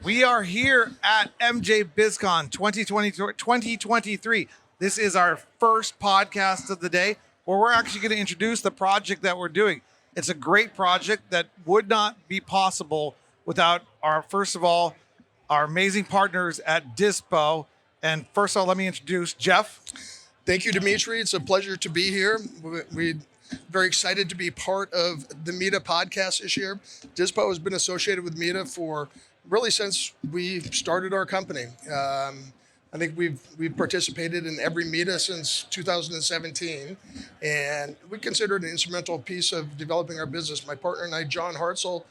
We are here at MJBizCon 2023. This is our first podcast of the day where we're actually going to introduce the project that we're doing. It's a great project that would not be possible without first of all, our amazing partners at Dizpot. And first of all, let me introduce Jeff. Thank you, Dimitri. It's a pleasure to be here. We're very excited to be part of the MITA Podcast this year. Dizpot has been associated with MITA for really since we started our company. I think we've participated in every MITA since 2017, and we consider it an instrumental piece of developing our business. My partner and I, John Hartzell.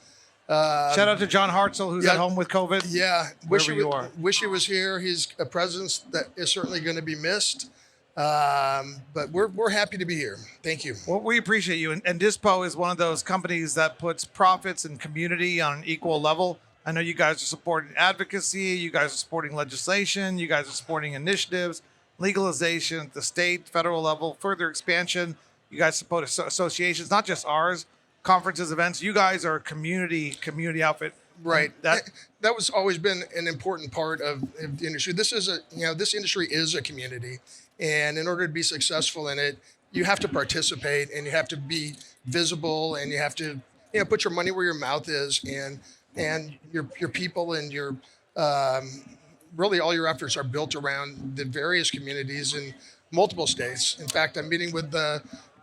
Shout out to John Hartzell, who's at home with COVID. Yeah, wherever you are. Wish he was here. He's a presence that is certainly going to be missed. But we're happy to be here. Thank you. Well, we appreciate you. And Dizpot is one of those companies that puts profits and community on an equal level. I know you guys are supporting advocacy. You guys are supporting legislation. You guys are supporting initiatives, legalization at the state, federal level, further expansion. You guys support associations, not just ours, conferences, events. You guys are a community outfit. Right. That was always been an important part of the industry. This industry is a community. And in order to be successful in it, you have to participate and you have to be visible and you have to, put your money where your mouth is and your people and your really all your efforts are built around the various communities in multiple states. In fact, I'm meeting with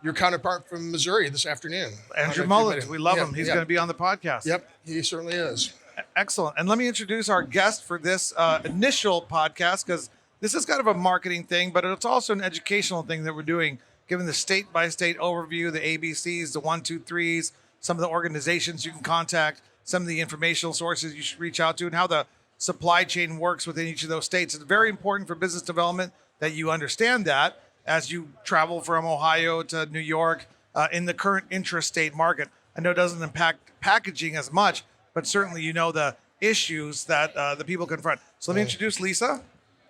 your counterpart from Missouri this afternoon. Andrew Mullins. We love him. He's going to be on the podcast. Yep, he certainly is. Excellent. And let me introduce our guest for this initial podcast, because this is kind of a marketing thing, but it's also an educational thing that we're doing, given the state-by-state overview, the ABCs, the 1, 2, 3s, some of the organizations you can contact, some of the informational sources you should reach out to, and how the supply chain works within each of those states. It's very important for business development that you understand that as you travel from Ohio to New York in the current intrastate market. I know it doesn't impact packaging as much, but certainly the issues that the people confront. So let me introduce Lisa.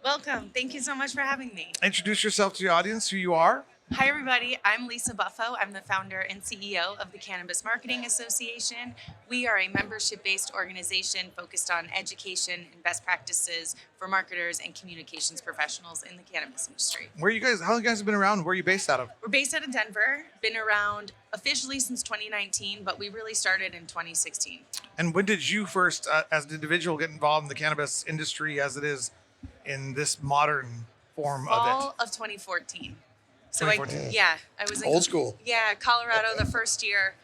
Welcome. Thank you so much for having me. Introduce yourself to the audience, who you are. Hi, everybody. I'm Lisa Buffo. I'm the founder and CEO of the Cannabis Marketing Association. We are a membership-based organization focused on education and best practices for marketers and communications professionals in the cannabis industry. How long you guys have been around? Where are you based out of? We're based out of Denver. Been around officially since 2019, but we really started in 2016. And when did you first, as an individual, get involved in the cannabis industry as it is in this modern form of it? Fall of 2014. So I was in old school. Yeah, Colorado the first year,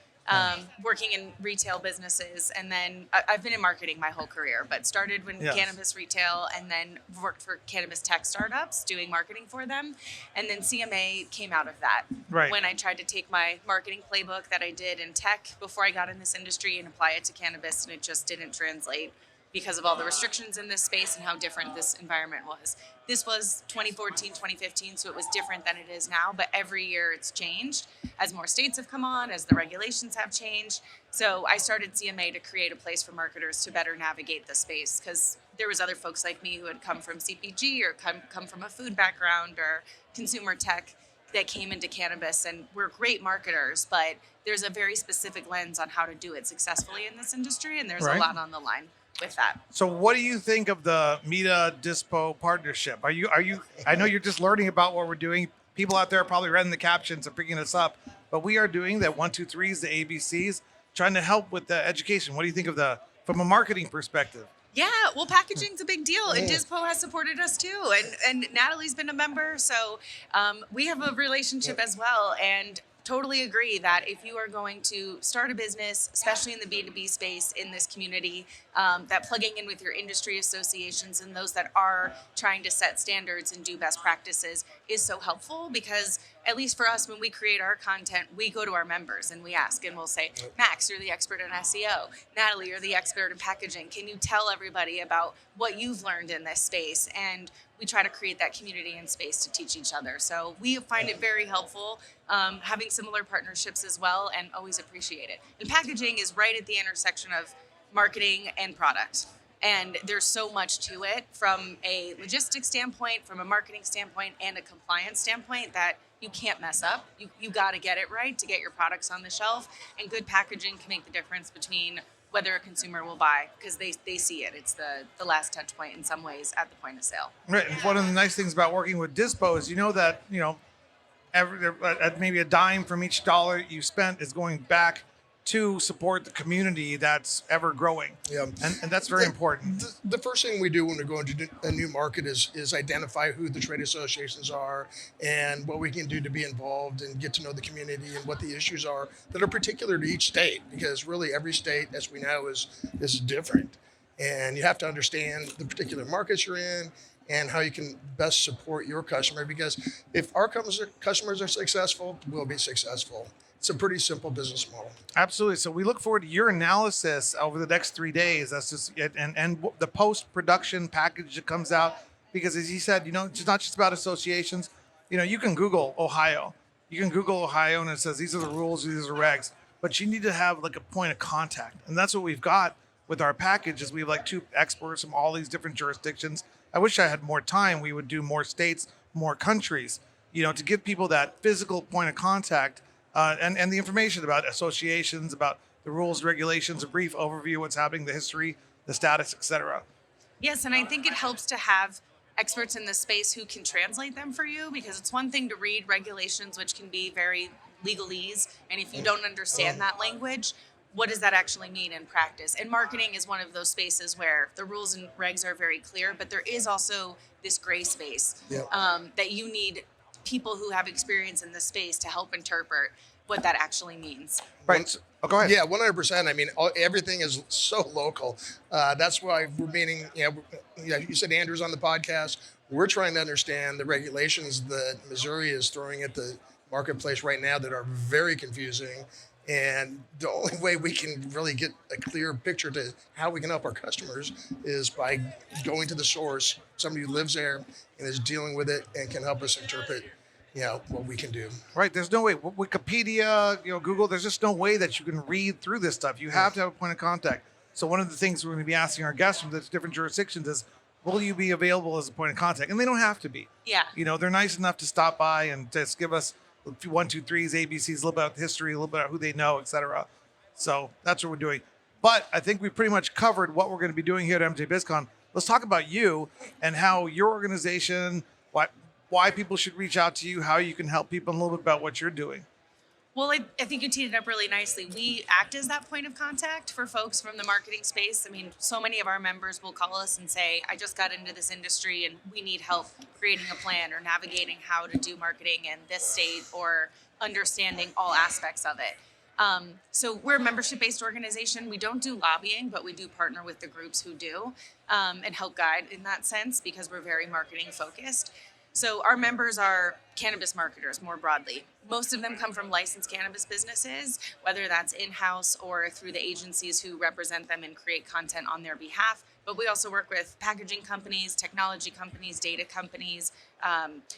working in retail businesses, and then I've been in marketing my whole career, but started when cannabis retail, and then worked for cannabis tech startups doing marketing for them, and then CMA came out of that. Right. When I tried to take my marketing playbook that I did in tech before I got in this industry and apply it to cannabis, and it just didn't translate because of all the restrictions in this space and how different this environment was. This was 2014, 2015, so it was different than it is now, but every year it's changed as more states have come on, as the regulations have changed. So I started CMA to create a place for marketers to better navigate the space, because there was other folks like me who had come from CPG or come from a food background or consumer tech that came into cannabis, and we're great marketers, but there's a very specific lens on how to do it successfully in this industry, and there's a lot on the line with that. So what do you think of the MITA Dizpot partnership? Are you I know you're just learning about what we're doing. People out there are probably reading the captions and picking us up, but we are doing the 1, 2, 3s, the ABCs, trying to help with the education. What do you think of from a marketing perspective? Yeah, well, packaging's a big deal, and Dizpot has supported us too, and Natalie's been a member, so we have a relationship as well, and totally agree that if you are going to start a business, especially in the B2B space in this community, that plugging in with your industry associations and those that are trying to set standards and do best practices is so helpful, because at least for us, when we create our content, we go to our members and we ask, and we'll say, Max, you're the expert in SEO. Natalie, you're the expert in packaging. Can you tell everybody about what you've learned in this space? And we try to create that community and space to teach each other. So we find it very helpful having similar partnerships as well, and always appreciate it. And packaging is right at the intersection of marketing and product. And there's so much to it from a logistics standpoint, from a marketing standpoint, and a compliance standpoint that you can't mess up. You got to get it right to get your products on the shelf. And good packaging can make the difference between whether a consumer will buy, because they see it. It's the last touch point in some ways at the point of sale. Right. And one of the nice things about working with Dizpot is that, maybe a dime from each dollar you spent is going back to support the community that's ever growing. Yeah. And that's very important. The first thing we do when we go into a new market is identify who the trade associations are and what we can do to be involved and get to know the community and what the issues are that are particular to each state, because really every state, as we know, is different. And you have to understand the particular markets you're in and how you can best support your customer, because if our customers are successful, we'll be successful. It's a pretty simple business model. Absolutely. So we look forward to your analysis over the next 3 days. That's just it. And the post-production package that comes out, because as you said, it's not just about associations. You can Google Ohio. You can Google Ohio and it says, these are the rules, these are regs, but you need to have like a point of contact. And that's what we've got with our package is we have like 2 experts from all these different jurisdictions. I wish I had more time. We would do more states, more countries, to give people that physical point of contact. And the information about associations, about the rules, regulations, a brief overview, what's happening, the history, the status, etc. Yes, and I think it helps to have experts in this space who can translate them for you, because it's one thing to read regulations, which can be very legalese, and if you don't understand that language, what does that actually mean in practice? And marketing is one of those spaces where the rules and regs are very clear, but there is also this gray space that you need people who have experience in this space to help interpret what that actually means. Right. Go ahead. Yeah, 100%. I mean, everything is so local. That's why we're meeting, you said Andrew's on the podcast. We're trying to understand the regulations that Missouri is throwing at the marketplace right now that are very confusing. And the only way we can really get a clear picture to how we can help our customers is by going to the source, somebody who lives there and is dealing with it and can help us interpret, what we can do. Right. There's no way. Wikipedia, Google, there's just no way that you can read through this stuff. You have to have a point of contact. So one of the things we're going to be asking our guests from the different jurisdictions is, will you be available as a point of contact? And they don't have to be. Yeah. They're nice enough to stop by and just give us 1, 2, 3s, ABCs, a little bit about history, a little bit about who they know, etc. So that's what we're doing. But I think we pretty much covered what we're going to be doing here at MJBizCon. Let's talk about you and how your organization, why people should reach out to you, how you can help people, and a little bit about what you're doing. Well, I think you teed it up really nicely. We act as that point of contact for folks from the marketing space. I mean, so many of our members will call us and say, I just got into this industry and we need help creating a plan or navigating how to do marketing in this state or understanding all aspects of it. So we're a membership-based organization. We don't do lobbying, but we do partner with the groups who do and help guide in that sense because we're very marketing focused. So our members are cannabis marketers more broadly. Most of them come from licensed cannabis businesses, whether that's in-house or through the agencies who represent them and create content on their behalf. But we also work with packaging companies, technology companies, data companies,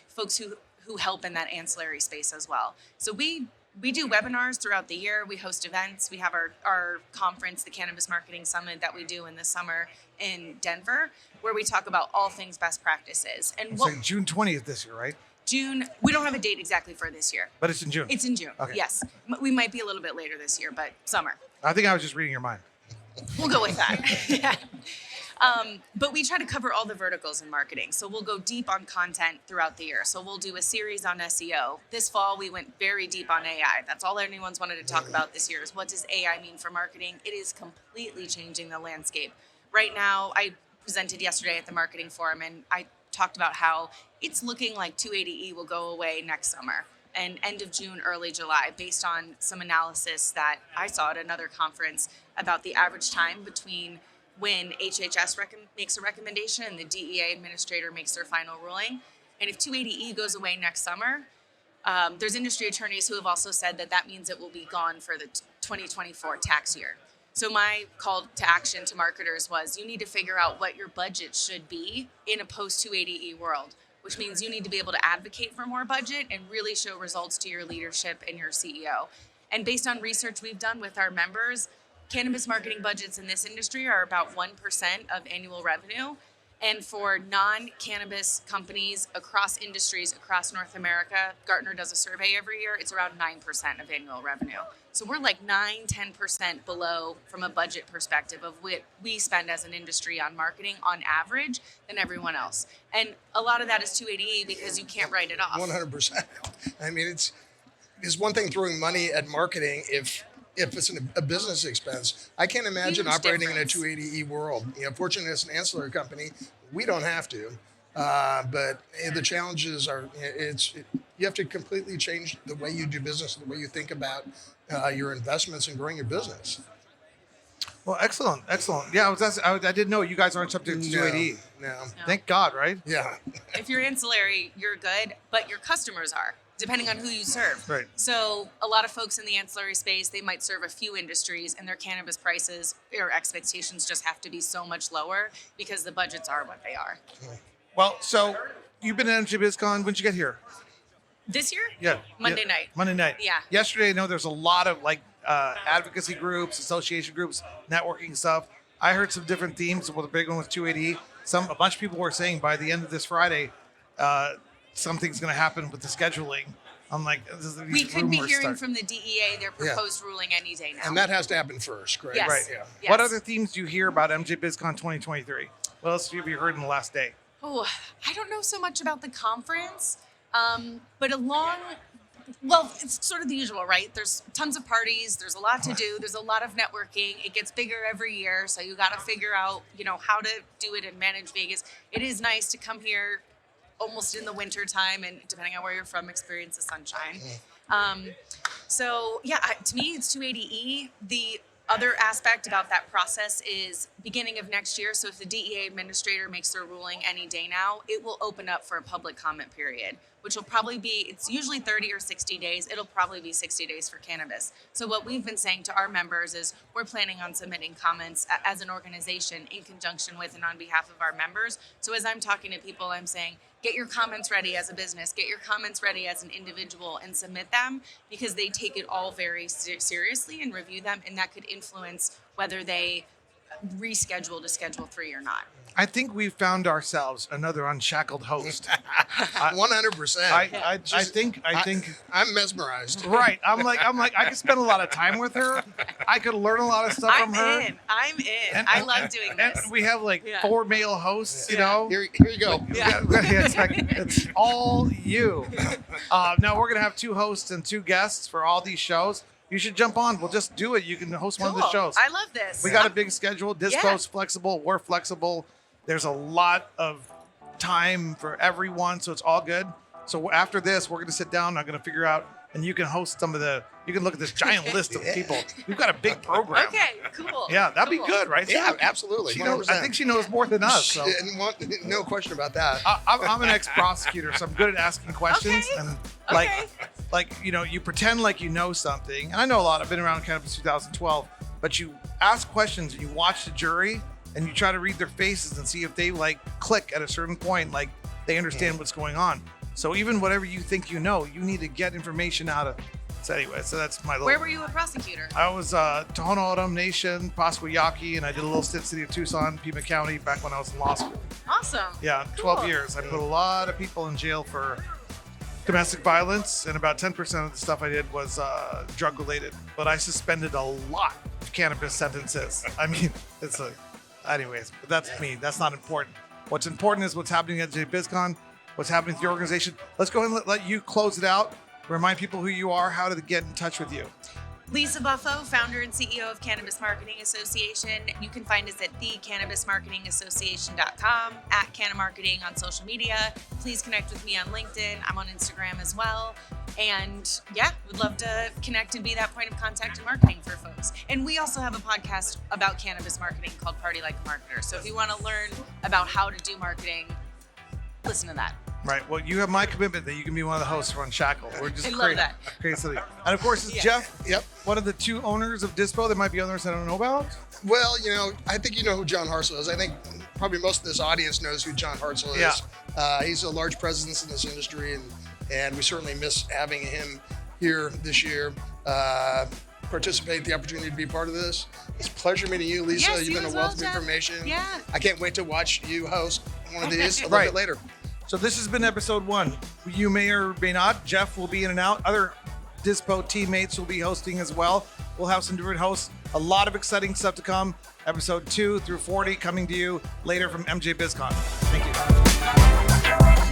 folks who help in that ancillary space as well. So we do webinars throughout the year. We host events. We have our conference, the Cannabis Marketing Summit, that we do in the summer in Denver, where we talk about all things best practices. And It's like June 20th this year, right? June, we don't have a date exactly for this year. But it's in June. It's in June, Okay. yes. We might be a little bit later this year, but summer. I think I was just reading your mind. We'll go with that. Yeah. But we try to cover all the verticals in marketing. So we'll go deep on content throughout the year. So we'll do a series on SEO. This fall, we went very deep on AI. That's all anyone's wanted to talk about this year is what does AI mean for marketing? It is completely changing the landscape. Right now, I presented yesterday at the marketing forum, and I talked about how it's looking like 280E will go away next summer and end of June, early July, based on some analysis that I saw at another conference about the average time between when HHS makes a recommendation and the DEA administrator makes their final ruling. And if 280E goes away next summer, there's industry attorneys who have also said that means it will be gone for the 2024 tax year. So my call to action to marketers was you need to figure out what your budget should be in a post-280E world, which means you need to be able to advocate for more budget and really show results to your leadership and your CEO. And based on research we've done with our members, cannabis marketing budgets in this industry are about 1% of annual revenue. And for non-cannabis companies across industries across North America, Gartner does a survey every year, it's around 9% of annual revenue. So we're like 9-10% below from a budget perspective of what we spend as an industry on marketing on average than everyone else. And a lot of that is 280E because you can't write it off. 100%. I mean, it's one thing throwing money at marketing if it's a business expense. I can't imagine Huge operating difference. in a 280E world. Fortunately, as an ancillary company, we don't have to. But the challenges are, you have to completely change the way you do business, the way you think about your investments and growing your business. Well, excellent. Yeah, I didn't know you guys aren't subject to 280E. No. Thank God, right? Yeah. If you're ancillary, you're good, but your customers are, depending on who you serve. Right. So a lot of folks in the ancillary space, they might serve a few industries and their cannabis prices or expectations just have to be so much lower because the budgets are what they are. Well, so you've been at MJBizCon. When'd you get here? This year? Yeah. Monday night. Monday night. Yeah. Yesterday, I know there's a lot of advocacy groups, association groups, networking stuff. I heard some different themes. Well, the big one was 280E. A bunch of people were saying by the end of this Friday, something's going to happen with the scheduling. I'm like, We could be hearing from the DEA their proposed ruling any day now. And that has to happen first, correct? Yes. Right. Yeah. Yes. What other themes do you hear about MJBizCon 2023? What else have you heard in the last day? Oh, I don't know so much about the conference, but it's sort of the usual, right? There's tons of parties. There's a lot to do. There's a lot of networking. It gets bigger every year. So you got to figure out, how to do it and manage Vegas. It is nice to come here almost in the winter time and depending on where you're from, experience the sunshine. To me, it's 280E. The other aspect about that process is beginning of next year. So if the DEA administrator makes their ruling any day now, it will open up for a public comment period, which will probably be, it's usually 30 or 60 days. It'll probably be 60 days for cannabis. So what we've been saying to our members is we're planning on submitting comments as an organization in conjunction with and on behalf of our members. So as I'm talking to people, I'm saying, get your comments ready as a business, get your comments ready as an individual and submit them because they take it all very seriously and review them. And that could influence whether they reschedule to Schedule 3 or not. I think we found ourselves another unshackled host. 100%. I think I'm mesmerized. right. I'm like I could spend a lot of time with her. I could learn a lot of stuff from her. I'm in. I love doing this. And we have 4 male hosts, you know. Here you go. It's all you. Now we're gonna have 2 hosts and 2 guests for all these shows. You should jump on. We'll just do it. You can host one of the shows. I love this. We got a big schedule. Dizpot's flexible. We're flexible. There's a lot of time for everyone, so it's all good. So after this, we're going to sit down. I'm going to figure out, and you can host you can look at this giant list of people. We've got a big program. Okay, cool. Yeah, that'd be good, right? Yeah, Sarah? absolutely. She knows, I think she knows more than us. So. No question about that. I'm an ex-prosecutor, so I'm good at asking questions. Okay. And you pretend like you know something. And I know a lot. I've been around cannabis 2012. But you ask questions and you watch the jury and you try to read their faces and see if they click at a certain point, they understand what's going on. So even whatever you think you know, you need to get information out of. So anyway, that's my little. Where were you a prosecutor? I was Tohono O'odham Nation, Pasquayaki, and I did a little stint city of Tucson, Pima County, back when I was in law school. Awesome. Yeah, 12 years. I put a lot of people in jail for domestic violence, and about 10% of the stuff I did was drug related. But I suspended a lot of cannabis sentences. I mean, anyways, but that's me. That's not important. What's important is what's happening at MJBizCon, what's happening with the organization. Let's go ahead and let you close it out. Remind people who you are, how to get in touch with you. Lisa Buffo, founder and CEO of Cannabis Marketing Association. You can find us at thecannabismarketingassociation.com, at Canna Marketing on social media. Please connect with me on LinkedIn. I'm on Instagram as well. And we'd love to connect and be that point of contact in marketing for folks. And we also have a podcast about cannabis marketing called Party Like a Marketer. So if you want to learn about how to do marketing, listen to that. Right. Well, you have my commitment that you can be one of the hosts for Unshackled. We're just I love that. crazy. And of course, it's Jeff. Yep. One of the 2 owners of Dizpot. There might be others I don't know about. Well, I think you know who John Hartzell is. I think probably most of this audience knows who John Hartzell is. Yeah. He's a large presence in this industry, and we certainly miss having him here this year. participate, the opportunity to be part of this. It's a pleasure meeting you, Lisa. Yes, You've you been a as wealth well, of Jeff. information. Yeah. I can't wait to watch you host one of these a little Right. bit later. So this has been episode 1. You may or may not. Jeff will be in and out. Other Dizpot teammates will be hosting as well. We'll have some different hosts. A lot of exciting stuff to come. Episode 2 through 40 coming to you later from MJBizCon. Thank you.